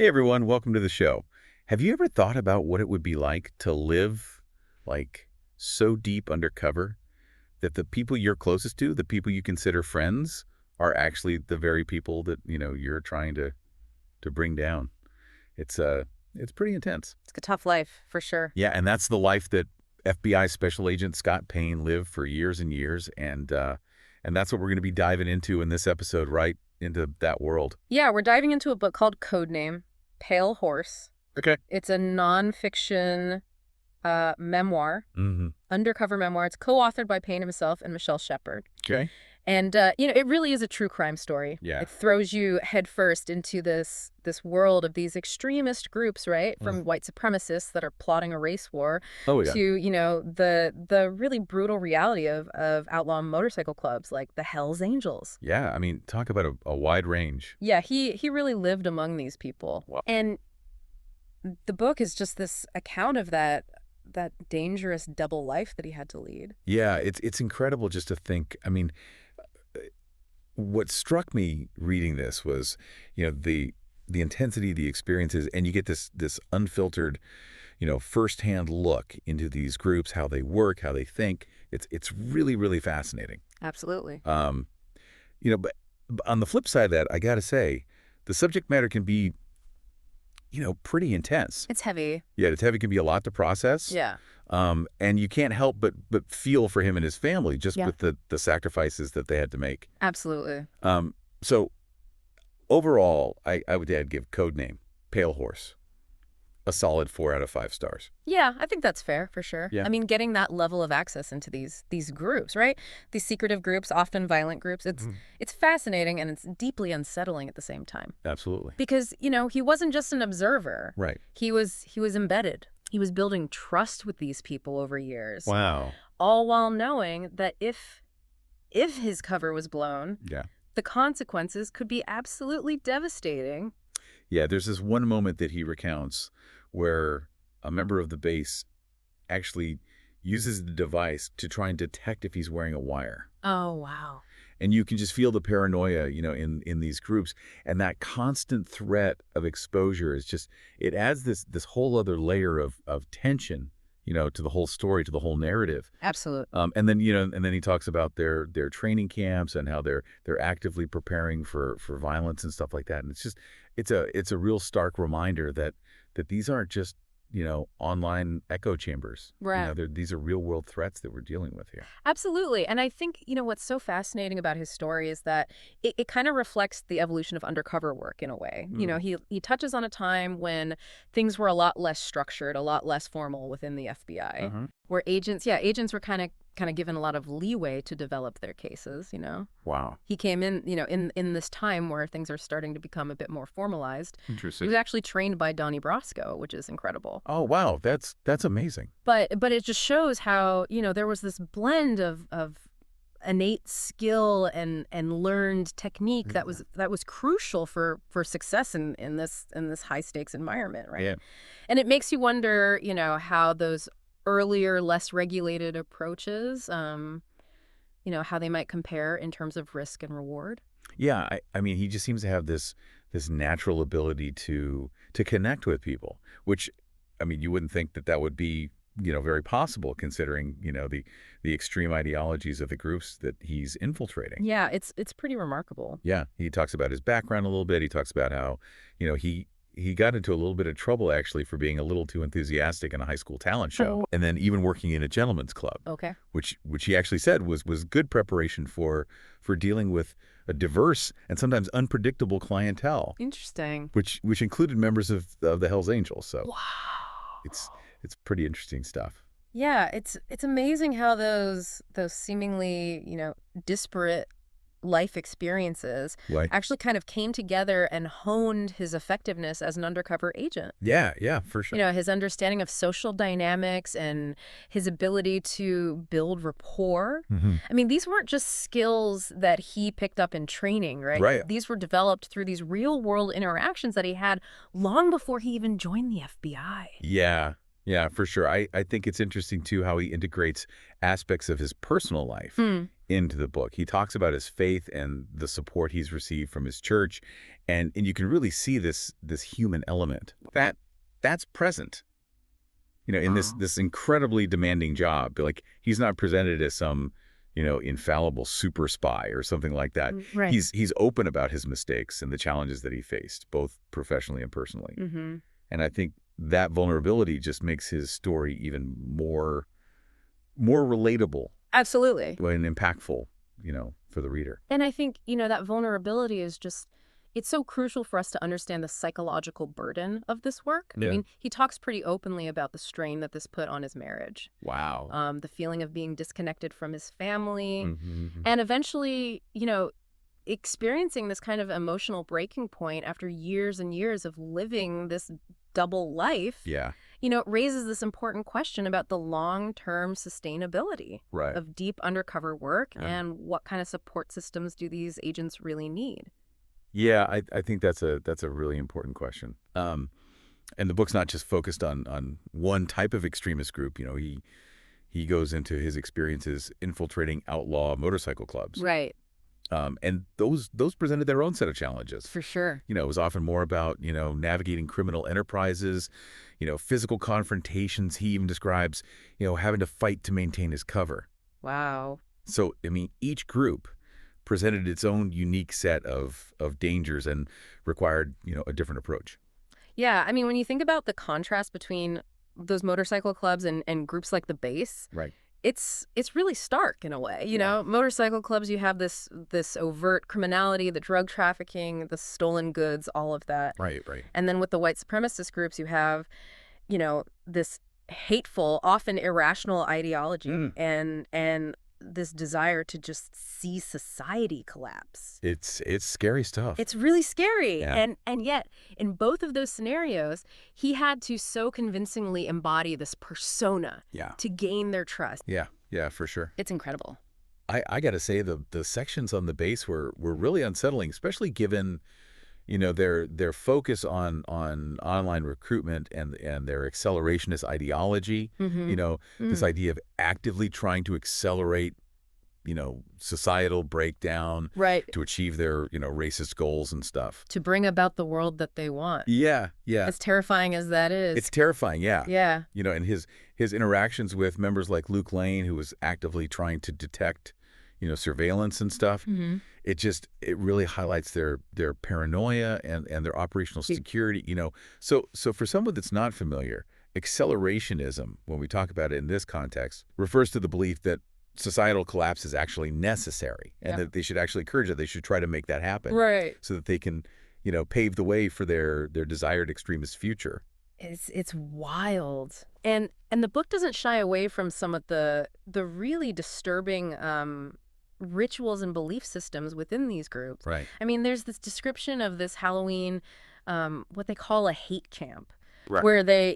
Hey everyone, welcome to the show. Have you ever thought about what it would be like to live like so deep undercover that the people you're closest to, the people you consider friends, are actually the very people that, you're trying to bring down? It's pretty intense. It's a tough life, for sure. Yeah, and that's the life that FBI Special Agent Scott Payne lived for years and years, and that's what we're going to be diving into in this episode, right into that world. Yeah, we're diving into a book called Codename, Pale Horse. Okay. It's a nonfiction memoir, Mm-hmm. undercover memoir. It's co-authored by Payne himself and Michelle Shepard. Okay. And, it really is a true crime story. Yeah. It throws you headfirst into this world of these extremist groups, right? From white supremacists that are plotting a race war Oh, yeah. to, the really brutal reality of outlaw motorcycle clubs like the Hells Angels. Yeah, I mean, talk about a wide range. Yeah, he really lived among these people. Wow. And the book is just this account of that dangerous double life that he had to lead. Yeah, it's incredible just to think. I mean, what struck me reading this was, the intensity, the experiences, and you get this unfiltered, firsthand look into these groups, how they work, how they think. It's really, really fascinating. Absolutely. But on the flip side of that, I got to say, the subject matter can be, pretty intense. It's heavy. Yeah, it's heavy, can be a lot to process. Yeah. And you can't help but feel for him and his family just with the sacrifices that they had to make. Absolutely. So overall, I would give Codename Pale Horse a solid 4 out of 5 stars. Yeah, I think that's fair, for sure. Yeah. I mean, getting that level of access into these groups, right? These secretive groups, often violent groups, it's fascinating and it's deeply unsettling at the same time. Absolutely. Because, he wasn't just an observer. Right. He was embedded. He was building trust with these people over years. Wow. All while knowing that if his cover was blown, Yeah. the consequences could be absolutely devastating. Yeah, there's this one moment that he recounts where a member of the base actually uses the device to try and detect if he's wearing a wire. Oh, wow. And you can just feel the paranoia, in these groups. And that constant threat of exposure is just, it adds this whole other layer of tension, to the whole story, to the whole narrative. Absolutely. And then, he talks about their training camps and how they're actively preparing for violence and stuff like that. And it's just, it's a real stark reminder that these aren't just, online echo chambers. Right. These are real world threats that we're dealing with here. Absolutely. And I think, what's so fascinating about his story is that it kind of reflects the evolution of undercover work in a way. He touches on a time when things were a lot less structured, a lot less formal within the FBI, where agents were kind of given a lot of leeway to develop their cases, Wow. He came in, in this time where things are starting to become a bit more formalized. Interesting. He was actually trained by Donnie Brasco, which is incredible. Oh, wow. That's amazing. But it just shows how, there was this blend of innate skill and learned technique that was crucial for success in this high stakes environment, right? Yeah. And it makes you wonder, how those earlier, less regulated approaches, how they might compare in terms of risk and reward. Yeah, I mean, he just seems to have this natural ability to connect with people, which, I mean, you wouldn't think that would be, very possible considering, the extreme ideologies of the groups that he's infiltrating. Yeah, it's pretty remarkable. Yeah, he talks about his background a little bit. He talks about how, he got into a little bit of trouble, actually, for being a little too enthusiastic in a high school talent show. And then even working in a gentleman's club. Okay. Which he actually said was good preparation for dealing with a diverse and sometimes unpredictable clientele. Interesting. Which included members of the Hells Angels. So wow. It's pretty interesting stuff. Yeah, it's amazing how those seemingly, disparate life experiences actually kind of came together and honed his effectiveness as an undercover agent. Yeah, for sure. His understanding of social dynamics and his ability to build rapport. I mean, these weren't just skills that he picked up in training, right? Right. These were developed through these real world interactions that he had long before he even joined the FBI. Yeah, for sure. I think it's interesting, too, how he integrates aspects of his personal life into the book. He talks about his faith and the support he's received from his church, and you can really see this human element that's present, in this incredibly demanding job. Like, he's not presented as some, infallible super spy or something like that. Right. He's open about his mistakes and the challenges that he faced, both professionally and personally. And I think that vulnerability just makes his story even more relatable Absolutely. and impactful, for the reader. And I think, that vulnerability is just, it's so crucial for us to understand the psychological burden of this work. I Yeah. mean, he talks pretty openly about the strain that this put on his marriage. Wow. The feeling of being disconnected from his family, Mm-hmm. and eventually, experiencing this kind of emotional breaking point after years and years of living this double life. Yeah. It raises this important question about the long-term sustainability Right. of deep undercover work, Yeah. and what kind of support systems do these agents really need? Yeah, I think that's a really important question. And the book's not just focused on one type of extremist group. He goes into his experiences infiltrating outlaw motorcycle clubs. Right, And those presented their own set of challenges. for sure. It was often more about, navigating criminal enterprises, physical confrontations. He even describes, having to fight to maintain his cover. Wow. So, I mean, each group presented its own unique set of dangers and required, a different approach. Yeah, I mean, when you think about the contrast between those motorcycle clubs and groups like the Base, Right. it's really stark in a way. Yeah. Motorcycle clubs, you have this overt criminality, the drug trafficking, the stolen goods, all of that. Right. And then with the white supremacist groups, you have, this hateful, often irrational ideology, Mm. and this desire to just see society collapse. It's scary stuff. It's really scary. Yeah. And yet, in both of those scenarios, he had to so convincingly embody this persona Yeah. to gain their trust. Yeah, for sure. It's incredible. I got to say the sections on the base were really unsettling, especially given, their focus on online recruitment and their accelerationist ideology. This idea of actively trying to accelerate, societal breakdown Right. to achieve their, racist goals and stuff. To bring about the world that they want. Yeah. As terrifying as that is. It's terrifying, yeah. Yeah. And his interactions with members like Luke Lane, who was actively trying to detect, surveillance and stuff. It really highlights their paranoia and their operational security. So for someone that's not familiar, accelerationism, when we talk about it in this context, refers to the belief that societal collapse is actually necessary, and that they should actually encourage it. They should try to make that happen, Right. so that they can, pave the way for their desired extremist future. It's wild. And the book doesn't shy away from some of the really disturbing rituals and belief systems within these groups. Right. I mean, there's this description of this Halloween, what they call a hate camp, Right. where they,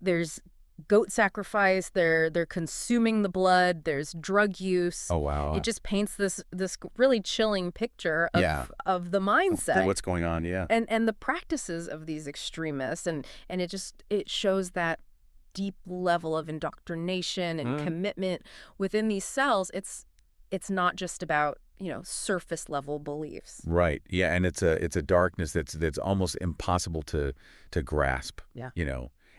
there's goat sacrifice, they're consuming the blood, there's drug use. Oh, wow. It just paints this really chilling picture of, Yeah. of the mindset. What's going on? Yeah. And the practices of these extremists, and it shows that deep level of indoctrination and commitment within these cells. It's not just about, surface level beliefs. Right. Yeah, and it's a darkness that's almost impossible to grasp. Yeah.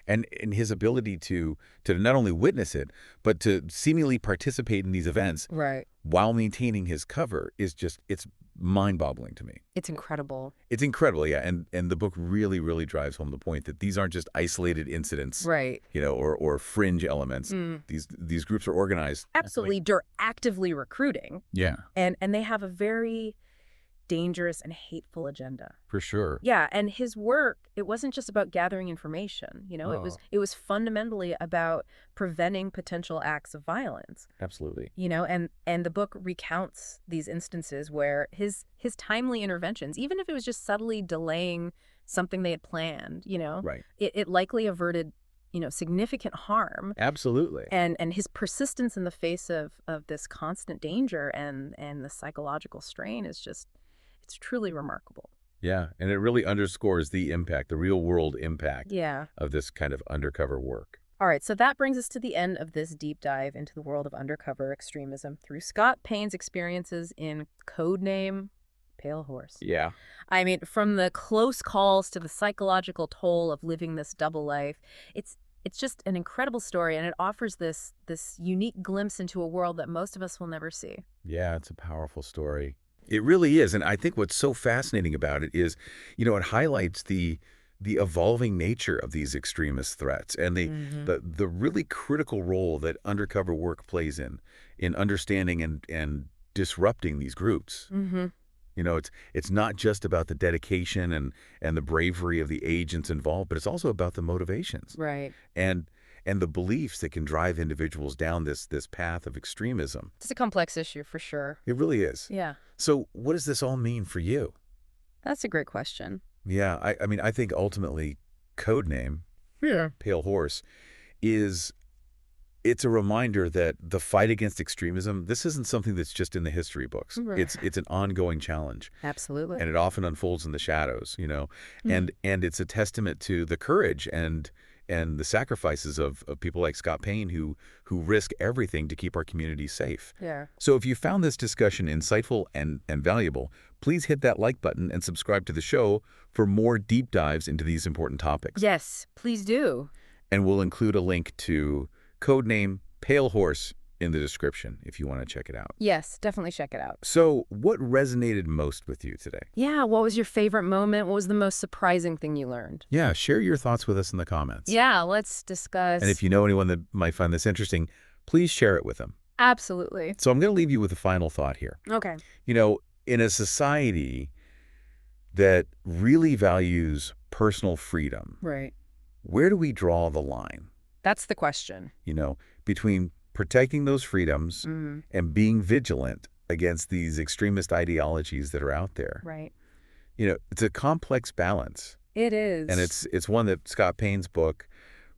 And his ability to not only witness it, but to seemingly participate in these events Right. while maintaining his cover is it's mind-boggling to me. It's incredible. It's incredible, yeah. And the book really, really drives home the point that these aren't just isolated incidents, Right. or fringe elements. These groups are organized. Absolutely. They're actively recruiting, Yeah, and they have a very dangerous and hateful agenda. for sure. Yeah, and his work, it wasn't just about gathering information, it was fundamentally about preventing potential acts of violence. Absolutely. And the book recounts these instances where his timely interventions, even if it was just subtly delaying something they had planned, Right. it likely averted, significant harm. Absolutely. And his persistence in the face of this constant danger and the psychological strain is just, it's truly remarkable. Yeah, and it really underscores the impact, the real world impact Yeah. of this kind of undercover work. All right, so that brings us to the end of this deep dive into the world of undercover extremism through Scott Payne's experiences in Codename Pale Horse. Yeah. I mean, from the close calls to the psychological toll of living this double life, it's just an incredible story, and it offers this unique glimpse into a world that most of us will never see. Yeah, it's a powerful story. It really is. And I think what's so fascinating about it is, it highlights the evolving nature of these extremist threats and Mm-hmm. the really critical role that undercover work plays in understanding and disrupting these groups. Mm-hmm. It's not just about the dedication and the bravery of the agents involved, but it's also about the motivations Right. and and the beliefs that can drive individuals down this path of extremism. It's a complex issue for sure. It really is. Yeah, So what does this all mean for you? that's a great question. Yeah, I mean, I think ultimately, Codename, Yeah. Pale Horse, is it's a reminder that the fight against extremism, this isn't something that's just in the history books. Right. It's an ongoing challenge, Absolutely. and it often unfolds in the shadows. Mm. And it's a testament to the courage and the sacrifices of people like Scott Payne who risk everything to keep our communities safe. Yeah. So if you found this discussion insightful and valuable, please hit that like button and subscribe to the show for more deep dives into these important topics. Yes, please do. And we'll include a link to Codename Pale Horse in the description if you want to check it out. Yes, definitely check it out. So what resonated most with you today? Yeah, what was your favorite moment? What was the most surprising thing you learned? Yeah, share your thoughts with us in the comments. Yeah, let's discuss. And if you know anyone that might find this interesting, please share it with them. Absolutely. So I'm going to leave you with a final thought here. Okay. In a society that really values personal freedom, Right. where do we draw the line, That's the question. between protecting those freedoms Mm, and being vigilant against these extremist ideologies that are out there? right. It's a complex balance, It is. and it's one that Scott Payne's book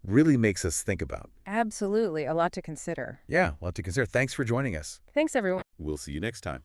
really makes us think about. Absolutely a lot to consider. Yeah, a lot to consider. Thanks for joining us. Thanks, everyone. We'll see you next time.